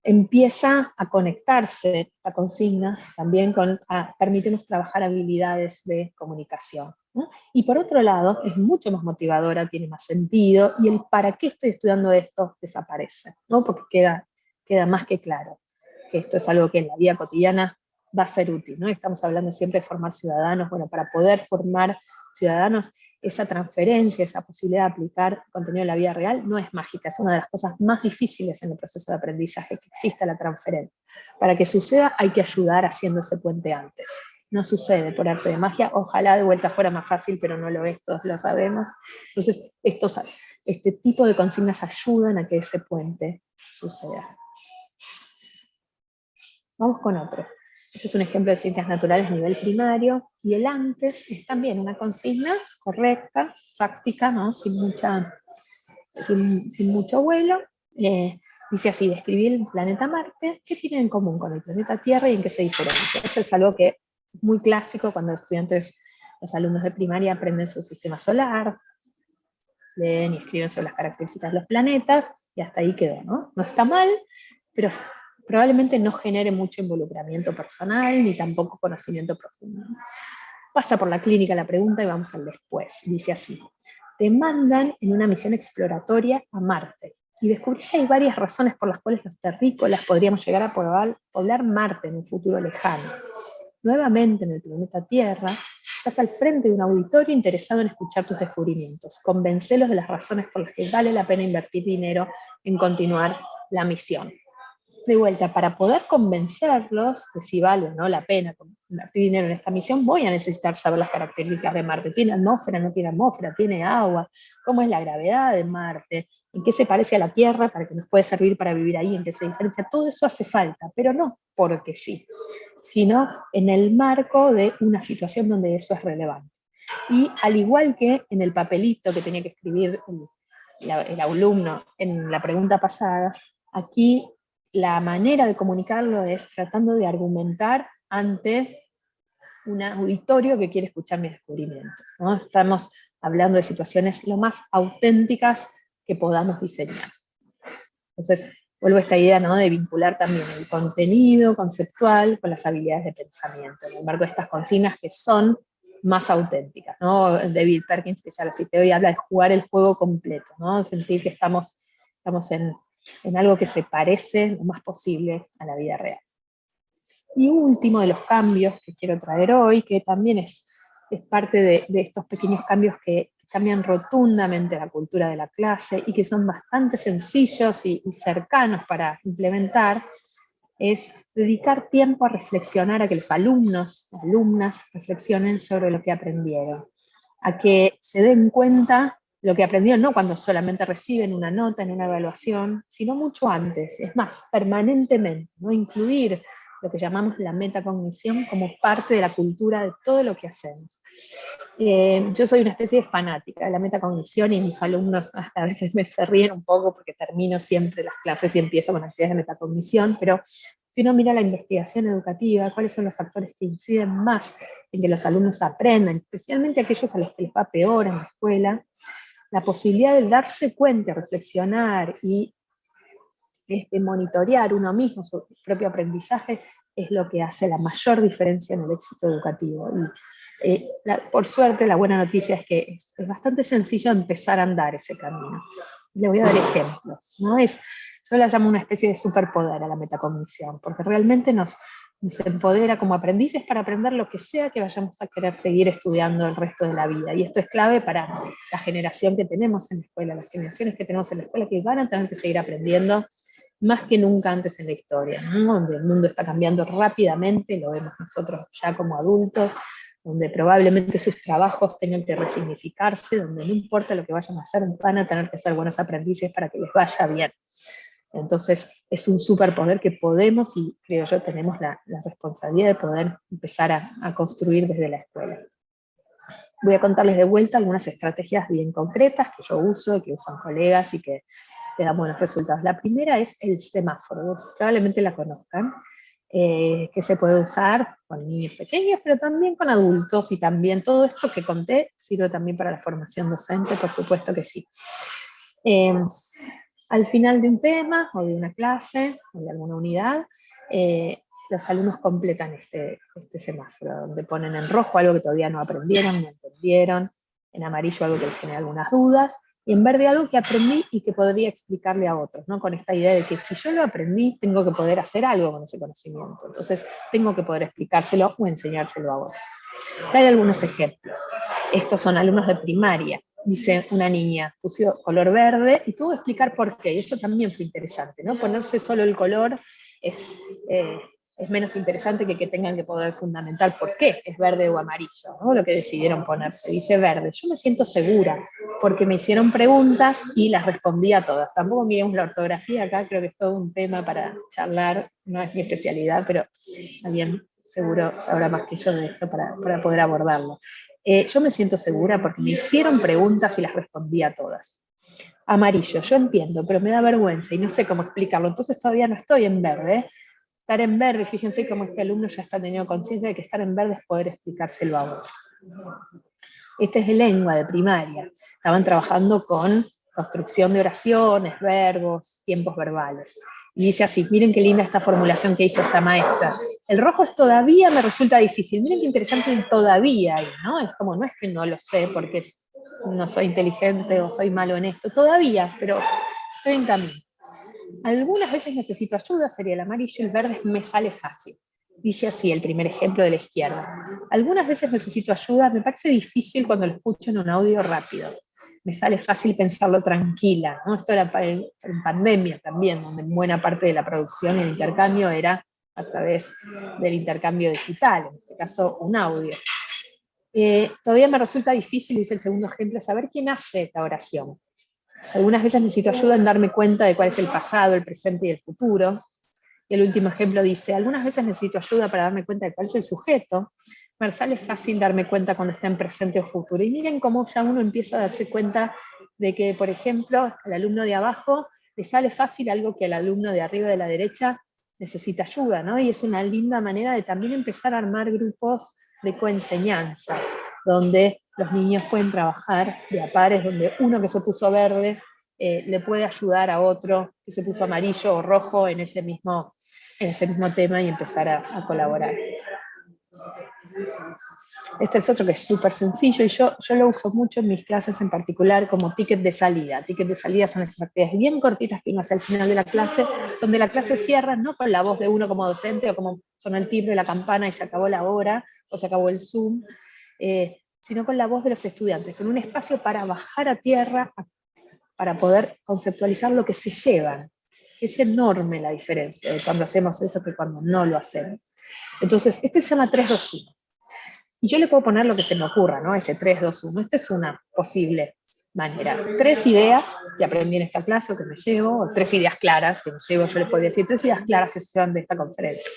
Speaker 1: Empieza a conectarse la consigna también a permitirnos trabajar habilidades de comunicación, ¿no? Y por otro lado, es mucho más motivadora, tiene más sentido, y el para qué estoy estudiando esto desaparece, ¿no? Porque queda más que claro que esto es algo que en la vida cotidiana va a ser útil, ¿no? Estamos hablando siempre de formar ciudadanos. Bueno, para poder formar ciudadanos, esa transferencia, esa posibilidad de aplicar contenido en la vida real no es mágica, es una de las cosas más difíciles en el proceso de aprendizaje, que exista la transferencia. Para que suceda hay que ayudar haciendo ese puente antes. No sucede por arte de magia, ojalá de vuelta fuera más fácil, pero no lo es, todos lo sabemos. Entonces, este tipo de consignas ayudan a que ese puente suceda. Vamos con otro. Este es un ejemplo de ciencias naturales a nivel primario, y el antes es también una consigna correcta, fáctica, ¿no? sin mucho vuelo. Dice así: describir el planeta Marte, ¿qué tiene en común con el planeta Tierra y en qué se diferencia? Eso es algo que es muy clásico cuando los alumnos de primaria aprenden su sistema solar, leen y escriben sobre las características de los planetas, y hasta ahí quedó, ¿no? No está mal, pero probablemente no genere mucho involucramiento personal, ni tampoco conocimiento profundo. Pasa por la clínica la pregunta y vamos al después. Dice así: te mandan en una misión exploratoria a Marte, y descubrís que hay varias razones por las cuales los terrícolas podríamos llegar a poblar Marte en un futuro lejano. Nuevamente en el planeta Tierra, estás al frente de un auditorio interesado en escuchar tus descubrimientos. Convencelos de las razones por las que vale la pena invertir dinero en continuar la misión. De vuelta, para poder convencerlos de si vale o no la pena invertir dinero en esta misión, voy a necesitar saber las características de Marte. ¿Tiene atmósfera, no tiene atmósfera? ¿Tiene agua? ¿Cómo es la gravedad de Marte? ¿En qué se parece a la Tierra para que nos puede servir para vivir ahí? ¿En qué se diferencia? Todo eso hace falta, pero no porque sí, sino en el marco de una situación donde eso es relevante. Y al igual que en el papelito que tenía que escribir el alumno en la pregunta pasada, aquí la manera de comunicarlo es tratando de argumentar ante un auditorio que quiere escuchar mis descubrimientos, ¿no? Estamos hablando de situaciones lo más auténticas que podamos diseñar. Entonces, vuelvo a esta idea, ¿no?, de vincular también el contenido conceptual con las habilidades de pensamiento, en el marco de estas consignas que son más auténticas, ¿no? David Perkins, que ya lo cité hoy, habla de jugar el juego completo, ¿no? Sentir que estamos en algo que se parece lo más posible a la vida real. Y último de los cambios que quiero traer hoy, que también es parte de estos pequeños cambios que cambian rotundamente la cultura de la clase y que son bastante sencillos y cercanos para implementar, es dedicar tiempo a reflexionar, a que los alumnos, alumnas, reflexionen sobre lo que aprendieron, a que se den cuenta lo que aprendieron, no cuando solamente reciben una nota en una evaluación, sino mucho antes, es más, permanentemente, ¿no? Incluir lo que llamamos la metacognición como parte de la cultura de todo lo que hacemos. Yo soy una especie de fanática de la metacognición y mis alumnos hasta a veces se ríen un poco porque termino siempre las clases y empiezo con actividades de metacognición, pero si uno mira la investigación educativa, cuáles son los factores que inciden más en que los alumnos aprendan, especialmente aquellos a los que les va peor en la escuela, la posibilidad de darse cuenta, reflexionar y monitorear uno mismo su propio aprendizaje es lo que hace la mayor diferencia en el éxito educativo. Y por suerte, la buena noticia es que es bastante sencillo empezar a andar ese camino. Le voy a dar ejemplos, ¿no? Yo la llamo una especie de superpoder a la metacognición, porque realmente nos empodera como aprendices para aprender lo que sea que vayamos a querer seguir estudiando el resto de la vida. Y esto es clave para la generación que tenemos en la escuela, las generaciones que tenemos en la escuela, que van a tener que seguir aprendiendo más que nunca antes en la historia, ¿no? Donde el mundo está cambiando rápidamente, lo vemos nosotros ya como adultos, donde probablemente sus trabajos tengan que resignificarse, donde no importa lo que vayan a hacer, van a tener que ser buenos aprendices para que les vaya bien. Entonces es un superpoder que podemos, y creo yo tenemos la responsabilidad de poder empezar a construir desde la escuela. Voy a contarles de vuelta algunas estrategias bien concretas que yo uso, que usan colegas y que dan buenos resultados. La primera es el semáforo, probablemente la conozcan, que se puede usar con niños pequeños, pero también con adultos, y también todo esto que conté sirve también para la formación docente, por supuesto que sí. Al final de un tema, o de una clase, o de alguna unidad, los alumnos completan este semáforo, donde ponen en rojo algo que todavía no aprendieron, no entendieron, en amarillo algo que les genera algunas dudas, y en verde algo que aprendí y que podría explicarle a otros, ¿no? Con esta idea de que si yo lo aprendí, tengo que poder hacer algo con ese conocimiento, entonces tengo que poder explicárselo o enseñárselo a otros. Acá hay algunos ejemplos. Estos son alumnos de primaria. Dice una niña, puso color verde, y tuvo que explicar por qué, y eso también fue interesante, ¿no? Ponerse solo el color es menos interesante que tengan que poder fundamentar por qué es verde o amarillo, ¿no? Lo que decidieron ponerse. Dice verde, yo me siento segura, porque me hicieron preguntas y las respondí a todas. Tampoco miremos la ortografía acá, creo que es todo un tema para charlar, no es mi especialidad, pero alguien seguro sabrá más que yo de esto para poder abordarlo. Yo me siento segura porque me hicieron preguntas y las respondí a todas. Amarillo, yo entiendo, pero me da vergüenza y no sé cómo explicarlo, entonces todavía no estoy en verde. Estar en verde, fíjense cómo este alumno ya está teniendo conciencia de que estar en verde es poder explicárselo a otro. Este es de lengua, de primaria. Estaban trabajando con construcción de oraciones, verbos, tiempos verbales. Y dice así, miren qué linda esta formulación que hizo esta maestra. El rojo es todavía me resulta difícil. Miren qué interesante el todavía ahí, ¿no? Es como, no es que no lo sé porque no soy inteligente o soy malo en esto, todavía, pero estoy en camino. Algunas veces necesito ayuda, sería el amarillo, el verde me sale fácil. Dice así el primer ejemplo de la izquierda. Algunas veces necesito ayuda, me parece difícil cuando lo escucho en un audio rápido. Me sale fácil pensarlo tranquila, ¿no? Esto era en pandemia también, donde buena parte de la producción y el intercambio era a través del intercambio digital, en este caso un audio. Todavía me resulta difícil, dice el segundo ejemplo, saber quién hace esta oración. Algunas veces necesito ayuda en darme cuenta de cuál es el pasado, el presente y el futuro. Y el último ejemplo dice, algunas veces necesito ayuda para darme cuenta de cuál es el sujeto. Me sale fácil darme cuenta cuando está en presente o futuro. Y miren cómo ya uno empieza a darse cuenta de que, por ejemplo, al alumno de abajo le sale fácil algo que al alumno de arriba de la derecha necesita ayuda, ¿no? Y es una linda manera de también empezar a armar grupos de coenseñanza, donde los niños pueden trabajar de a pares, donde uno que se puso verde le puede ayudar a otro que se puso amarillo o rojo en ese mismo tema y empezar a colaborar. Este es otro que es súper sencillo y yo lo uso mucho en mis clases en particular como ticket de salida. Ticket de salida son esas actividades bien cortitas que uno hace al final de la clase, donde la clase cierra no con la voz de uno como docente o como sonó el timbre de la campana y se acabó la hora o se acabó el Zoom, sino con la voz de los estudiantes, con un espacio para bajar a tierra, para poder conceptualizar lo que se llevan. Es enorme la diferencia de cuando hacemos eso que cuando no lo hacemos. Entonces, este se llama 3-2-1. Y yo le puedo poner lo que se me ocurra, ¿no? Ese 3-2-1. Esta es una posible manera. 3 ideas que aprendí en esta clase o que me llevo, o 3 ideas claras que me llevo, yo les podría decir 3 ideas claras que se llevan de esta conferencia.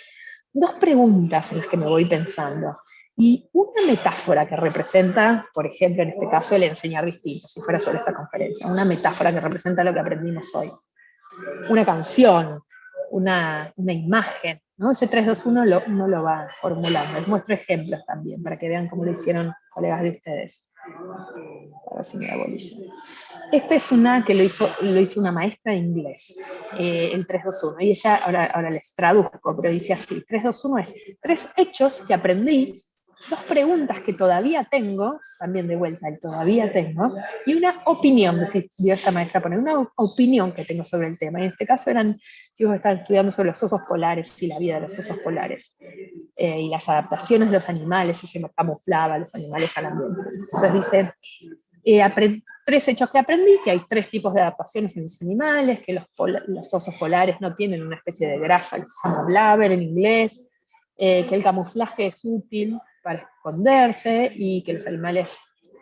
Speaker 1: 2 preguntas en las que me voy pensando. Y una metáfora que representa, por ejemplo, en este caso, el enseñar distinto, si fuera sobre esta conferencia. Una metáfora que representa lo que aprendimos hoy. Una canción, una imagen, ¿no? Ese 3-2-1 no lo va formulando. Les muestro ejemplos también, para que vean cómo lo hicieron colegas de ustedes. A ver si me da bolilla. Esta es una que lo hizo una maestra de inglés, el 3-2-1. Y ella, ahora les traduzco, pero dice así: 3-2-1 es 3 hechos que aprendí, 2 preguntas que todavía tengo, también de vuelta el todavía tengo, y una opinión, decidió esta maestra poner, una opinión que tengo sobre el tema. Y en este caso eran chicos que estaban estudiando sobre los osos polares y la vida de los osos polares. Y las adaptaciones de los animales, y se camuflaba los animales al ambiente. Entonces dice, 3 hechos que aprendí, que hay 3 tipos de adaptaciones en los animales, que los osos polares no tienen una especie de grasa que se llama blubber en inglés, que el camuflaje es útil para esconderse y que los animales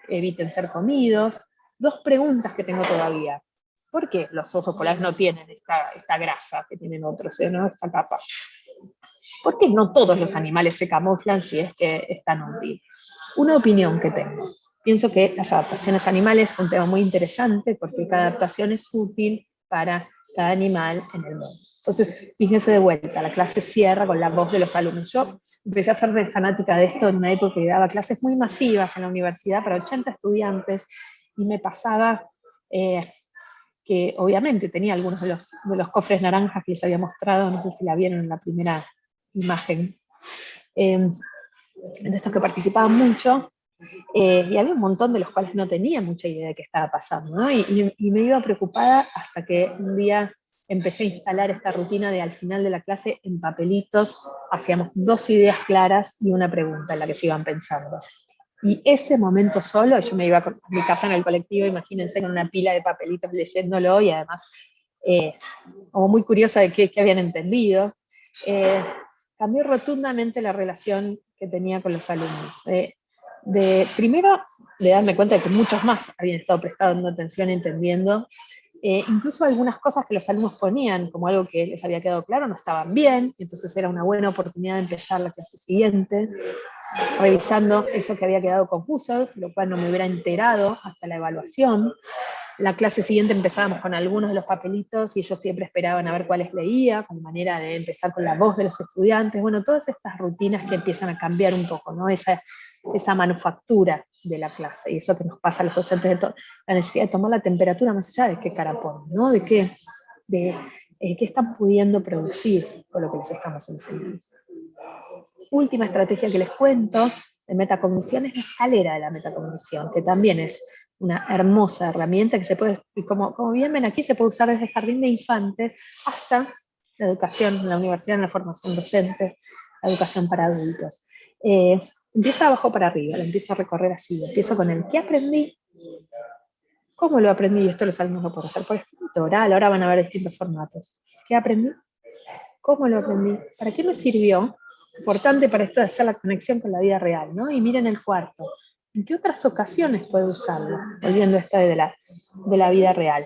Speaker 1: eviten ser comidos. 2 preguntas que tengo todavía. ¿Por qué los osos polares no tienen esta grasa que tienen otros, ¿no? Esta capa? ¿Por qué no todos los animales se camuflan si es que es tan útil? Una opinión que tengo. Pienso que las adaptaciones animales es un tema muy interesante porque cada adaptación es útil para cada animal en el mundo. Entonces, fíjense de vuelta, la clase cierra con la voz de los alumnos. Yo empecé a ser fanática de esto en una época que daba clases muy masivas en la universidad para 80 estudiantes y me pasaba que obviamente tenía algunos de los cofres naranjas que les había mostrado, no sé si la vieron en la primera imagen, de estos que participaban mucho, y había un montón de los cuales no tenía mucha idea de qué estaba pasando, ¿no? Y me iba preocupada hasta que un día empecé a instalar esta rutina de al final de la clase en papelitos hacíamos 2 ideas claras y una pregunta en la que se iban pensando. Y ese momento solo, yo me iba a mi casa en el colectivo, imagínense, con una pila de papelitos leyéndolo y además como muy curiosa de qué habían entendido, cambió rotundamente la relación que tenía con los alumnos. Primero, de darme cuenta de que muchos más habían estado prestando atención, entendiendo, incluso algunas cosas que los alumnos ponían como algo que les había quedado claro no estaban bien, entonces era una buena oportunidad de empezar la clase siguiente, revisando eso que había quedado confuso, lo cual no me hubiera enterado hasta la evaluación. La clase siguiente empezábamos con algunos de los papelitos y ellos siempre esperaban a ver cuáles leía, como manera de empezar con la voz de los estudiantes. Bueno, todas estas rutinas que empiezan a cambiar un poco, ¿no? Esa manufactura de la clase y eso que nos pasa a los docentes, la necesidad de tomar la temperatura más allá de qué cara ponen, ¿no? De qué están pudiendo producir con lo que les estamos enseñando. Última estrategia que les cuento de metacognición es la escalera de la metacognición, que también es una hermosa herramienta que se puede, como bien ven aquí, se puede usar desde jardín de infantes hasta la educación, la universidad, en la formación docente, la educación para adultos. Empieza de abajo para arriba, la empiezo a recorrer así, empiezo con el ¿qué aprendí? ¿Cómo lo aprendí? Y esto los alumnos lo pueden hacer por escrito, oral, ahora van a ver distintos formatos. ¿Qué aprendí? ¿Cómo lo aprendí? ¿Para qué me sirvió? Importante para esto de hacer la conexión con la vida real, ¿no? Y miren el cuarto. ¿En qué otras ocasiones puedo usarlo? Volviendo a esta de la vida real.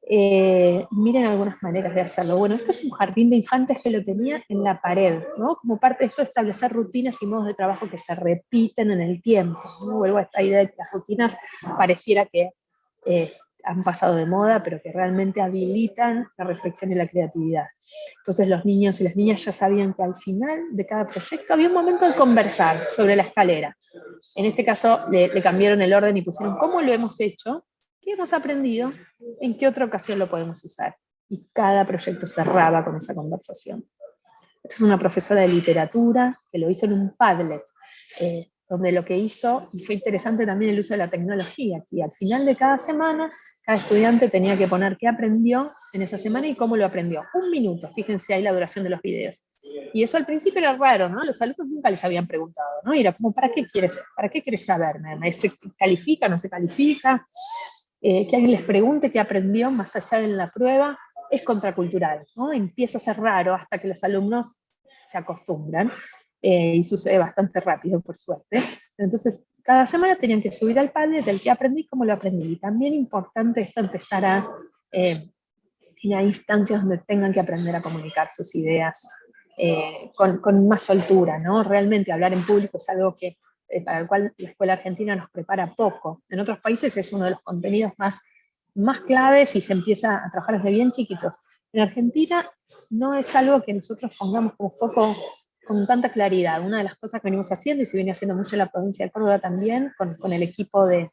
Speaker 1: Miren algunas maneras de hacerlo. Bueno, esto es un jardín de infantes que lo tenía en la pared, ¿no? Como parte de esto, establecer rutinas y modos de trabajo que se repiten en el tiempo, ¿no? Vuelvo a esta idea de que las rutinas pareciera que han pasado de moda, pero que realmente habilitan la reflexión y la creatividad. Entonces los niños y las niñas ya sabían que al final de cada proyecto había un momento de conversar sobre la escalera. En este caso le cambiaron el orden y pusieron cómo lo hemos hecho, qué hemos aprendido, en qué otra ocasión lo podemos usar. Y cada proyecto cerraba con esa conversación. Esta es una profesora de literatura que lo hizo en un Padlet. donde lo que hizo, y fue interesante también el uso de la tecnología, que al final de cada semana, cada estudiante tenía que poner qué aprendió en esa semana y cómo lo aprendió. 1 minuto, fíjense ahí la duración de los videos. Y eso al principio era raro, ¿no? Los alumnos nunca les habían preguntado, ¿no? Y era como, ¿para qué quieres saber? ¿Se califica, no se califica? Que alguien les pregunte qué aprendió más allá de la prueba, es contracultural, ¿no? Empieza a ser raro hasta que los alumnos se acostumbran, y sucede bastante rápido, por suerte. Entonces, cada semana tenían que subir al padlet del que aprendí, cómo lo aprendí. Y también importante esto empezar a ir a instancias donde tengan que aprender a comunicar sus ideas con más soltura, ¿no? Realmente hablar en público es algo que para el cual la escuela argentina nos prepara poco. En otros países es uno de los contenidos más claves y se empieza a trabajar desde bien chiquitos. En Argentina no es algo que nosotros pongamos como foco con tanta claridad. Una de las cosas que venimos haciendo, y se viene haciendo mucho en la provincia de Córdoba también, con el equipo de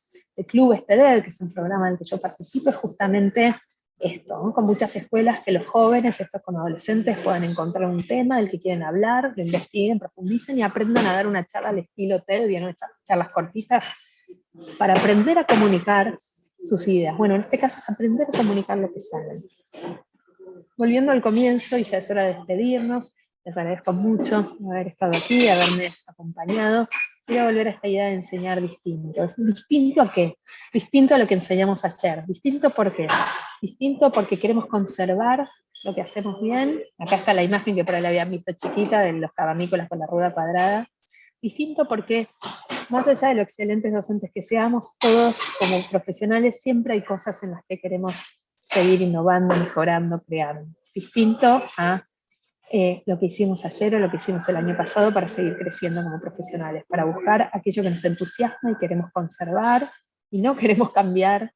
Speaker 1: Club TED, que es un programa en el que yo participo, es justamente esto, ¿no? Con muchas escuelas que los jóvenes, estos con adolescentes, puedan encontrar un tema del que quieren hablar, lo investiguen, profundicen y aprendan a dar una charla al estilo TED, ¿no? Esas charlas cortitas, para aprender a comunicar sus ideas. Bueno, en este caso es aprender a comunicar lo que saben. Volviendo al comienzo, y ya es hora de despedirnos, les agradezco mucho haber estado aquí, haberme acompañado. Quiero volver a esta idea de enseñar distinto. ¿Distinto a qué? Distinto a lo que enseñamos ayer. ¿Distinto por qué? Distinto porque queremos conservar lo que hacemos bien. Acá está la imagen que por ahí la habían visto chiquita, de los cavernícolas con la rueda cuadrada. Distinto porque, más allá de lo excelentes docentes que seamos, todos como profesionales siempre hay cosas en las que queremos seguir innovando, mejorando, creando. Distinto a lo que hicimos ayer o lo que hicimos el año pasado para seguir creciendo como profesionales, para buscar aquello que nos entusiasma y queremos conservar y no queremos cambiar,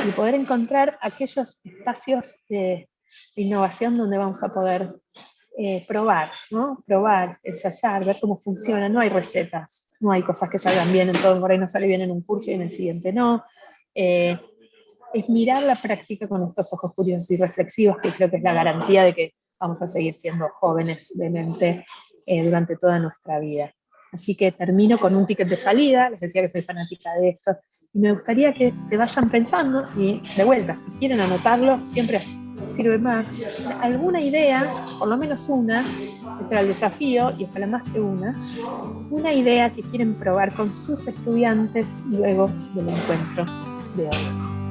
Speaker 1: y poder encontrar aquellos espacios de innovación donde vamos a poder probar, ¿no? Probar, ensayar, ver cómo funciona. No hay recetas, no hay cosas que salgan bien en todo, por ahí no sale bien en un curso y en el siguiente no. Es mirar la práctica con estos ojos curiosos y reflexivos, que creo que es la garantía de que vamos a seguir siendo jóvenes de mente durante toda nuestra vida. Así que termino con un ticket de salida. Les decía que soy fanática de esto, y me gustaría que se vayan pensando, y de vuelta, si quieren anotarlo, siempre sirve más, alguna idea, por lo menos una, ese era el desafío, y ojalá más que una idea que quieren probar con sus estudiantes luego del encuentro de hoy.